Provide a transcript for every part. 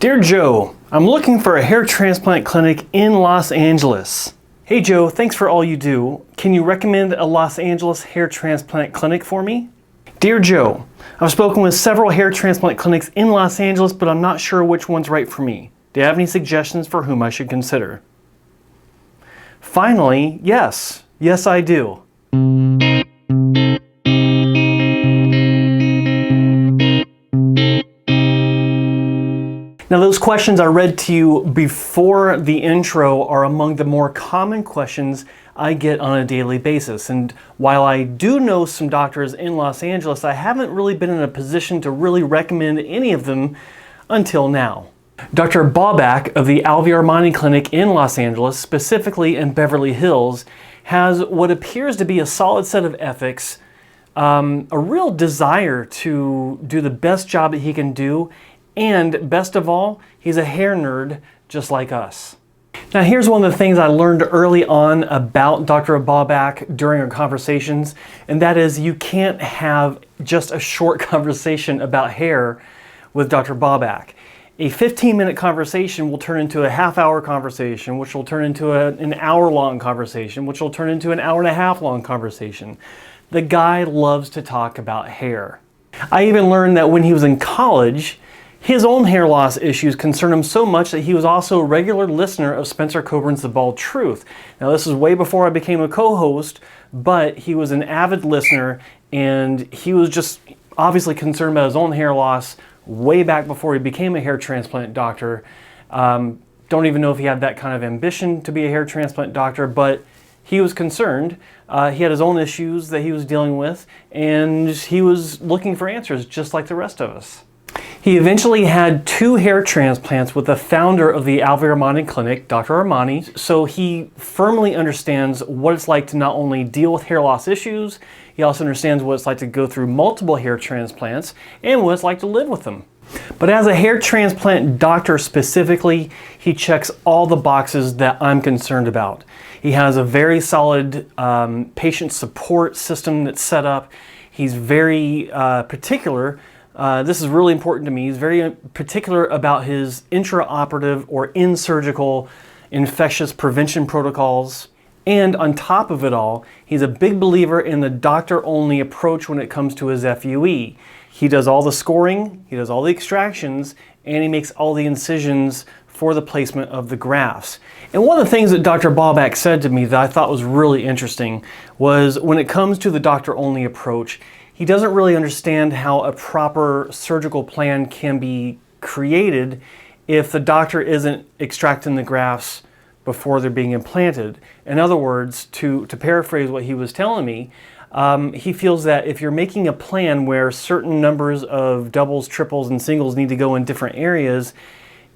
Dear Joe, I'm looking for a hair transplant clinic in Los Angeles. Hey Joe, thanks for all you do. Can you recommend a Los Angeles hair transplant clinic for me? Dear Joe, I've spoken with several hair transplant clinics in Los Angeles, but I'm not sure which one's right for me. Do you have any suggestions for whom I should consider? Finally, yes. Yes, I do. Now, those questions I read to you before the intro are among the more common questions I get on a daily basis. And while I do know some doctors in Los Angeles, I haven't really been in a position to really recommend any of them until now. Dr. Baubac of the Alvi Armani Clinic in Los Angeles, specifically in Beverly Hills, has what appears to be a solid set of ethics, a real desire to do the best job that he can do, and best of all, he's a hair nerd just like us. Now here's one of the things I learned early on about Dr. Baubac during our conversations, and that is you can't have just a short conversation about hair with Dr. Baubac. A 15-minute conversation will turn into a half-hour conversation, which will turn into an hour-long conversation, which will turn into an hour-and-a-half-long conversation. The guy loves to talk about hair. I even learned that when he was in college, his own hair loss issues concerned him so much that he was also a regular listener of Spencer Coburn's The Bald Truth. Now this is way before I became a co-host, but he was an avid listener and he was just obviously concerned about his own hair loss way back before he became a hair transplant doctor. Don't even know if he had that kind of ambition to be a hair transplant doctor, but he was concerned. He had his own issues that he was dealing with and he was looking for answers just like the rest of us. He eventually had 2 hair transplants with the founder of the Alvi Armani Clinic, Dr. Armani, so he firmly understands what it's like to not only deal with hair loss issues, he also understands what it's like to go through multiple hair transplants and what it's like to live with them. But as a hair transplant doctor specifically, he checks all the boxes that I'm concerned about. He has a very solid patient support system that's set up. He's very particular. This is really important to me. He's very particular about his intraoperative or in-surgical infectious prevention protocols. And on top of it all, he's a big believer in the doctor-only approach when it comes to his FUE. He does all the scoring, he does all the extractions, and he makes all the incisions for the placement of the grafts. And one of the things that Dr. Baubac said to me that I thought was really interesting was when it comes to the doctor-only approach, he doesn't really understand how a proper surgical plan can be created if the doctor isn't extracting the grafts before they're being implanted. In other words, to paraphrase what he was telling me, he feels that if you're making a plan where certain numbers of doubles, triples, and singles need to go in different areas,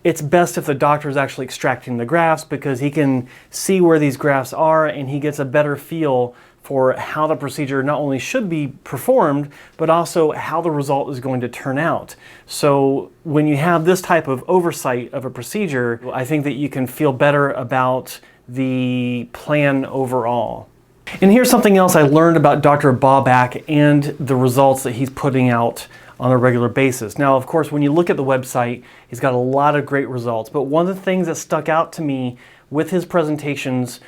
it's best if the doctor is actually extracting the grafts because he can see where these grafts are and he gets a better feel for how the procedure not only should be performed, but also how the result is going to turn out. So when you have this type of oversight of a procedure, I think that you can feel better about the plan overall. And here's something else I learned about Dr. Baubac and the results that he's putting out on a regular basis. Now, of course, when you look at the website, he's got a lot of great results, but one of the things that stuck out to me with his presentations,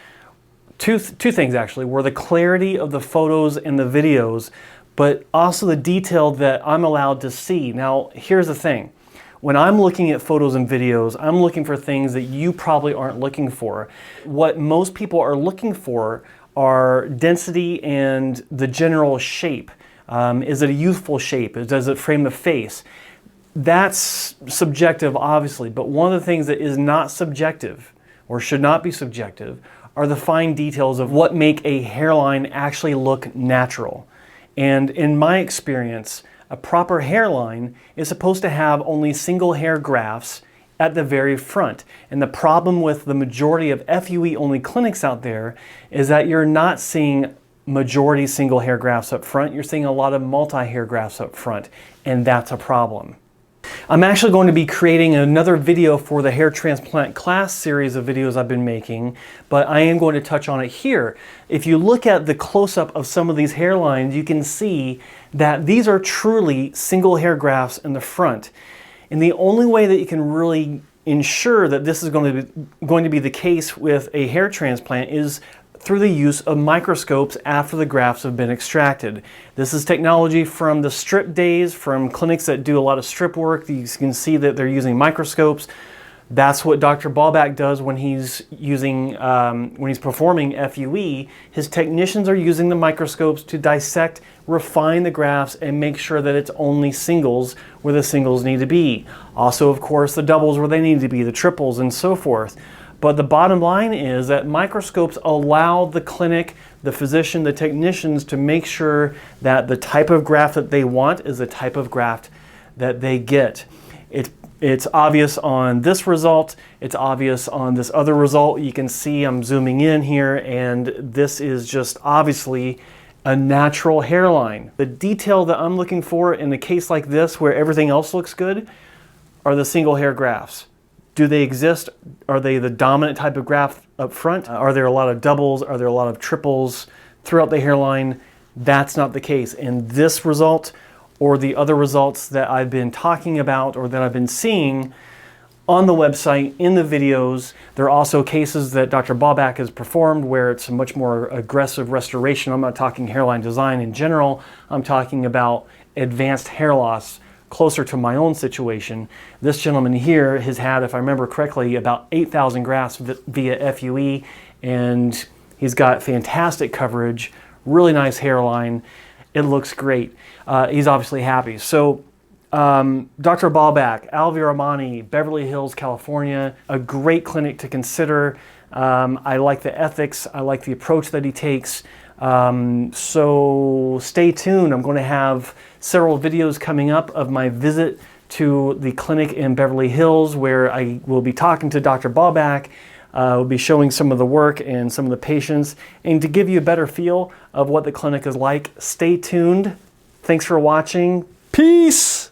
two things actually, were the clarity of the photos and the videos, but also the detail that I'm allowed to see. Now, here's the thing. When I'm looking at photos and videos, I'm looking for things that you probably aren't looking for. What most people are looking for are density and the general shape. Is it a youthful shape? Does it frame the face? That's subjective, obviously, but one of the things that is not subjective, or should not be subjective, are the fine details of what make a hairline actually look natural. And in my experience, a proper hairline is supposed to have only single hair grafts at the very front. And the problem with the majority of FUE only clinics out there is that you're not seeing majority single hair grafts up front, you're seeing a lot of multi-hair grafts up front, and that's a problem. I'm actually going to be creating another video for the Hair Transplant Class series of videos I've been making, but I am going to touch on it here. If you look at the close-up of some of these hairlines, you can see that these are truly single hair grafts in the front. And the only way that you can really ensure that this is going to be the case with a hair transplant is through the use of microscopes after the grafts have been extracted. This is technology from the strip days, from clinics that do a lot of strip work. You can see that they're using microscopes. That's what Dr. Baubac does when he's performing FUE. His technicians are using the microscopes to dissect, refine the grafts, and make sure that it's only singles where the singles need to be. Also, of course, the doubles where they need to be, the triples, and so forth. But the bottom line is that microscopes allow the clinic, the physician, the technicians to make sure that the type of graft that they want is the type of graft that they get. It's obvious on this result, it's obvious on this other result. You can see I'm zooming in here, and this is just obviously a natural hairline. The detail that I'm looking for in a case like this where everything else looks good are the single hair grafts. Do they exist? Are they the dominant type of graft up front? Are there a lot of doubles? Are there a lot of triples throughout the hairline? That's not the case. In this result, or the other results that I've been talking about or that I've been seeing on the website, in the videos. There are also cases that Dr. Baubac has performed where it's a much more aggressive restoration. I'm not talking hairline design in general. I'm talking about advanced hair loss, closer to my own situation. This gentleman here has had, if I remember correctly, about 8,000 grafts via FUE, and he's got fantastic coverage, really nice hairline. It looks great. He's obviously happy. So Dr. Baubac, Alvi Armani, Beverly Hills, California, a great clinic to consider. I like the ethics. I like the approach that he takes. So stay tuned. I'm going to have several videos coming up of my visit to the clinic in Beverly Hills, where I will be talking to Dr. Baubac. We'll be showing some of the work and some of the patients. And to give you a better feel of what the clinic is like, stay tuned. Thanks for watching. Peace!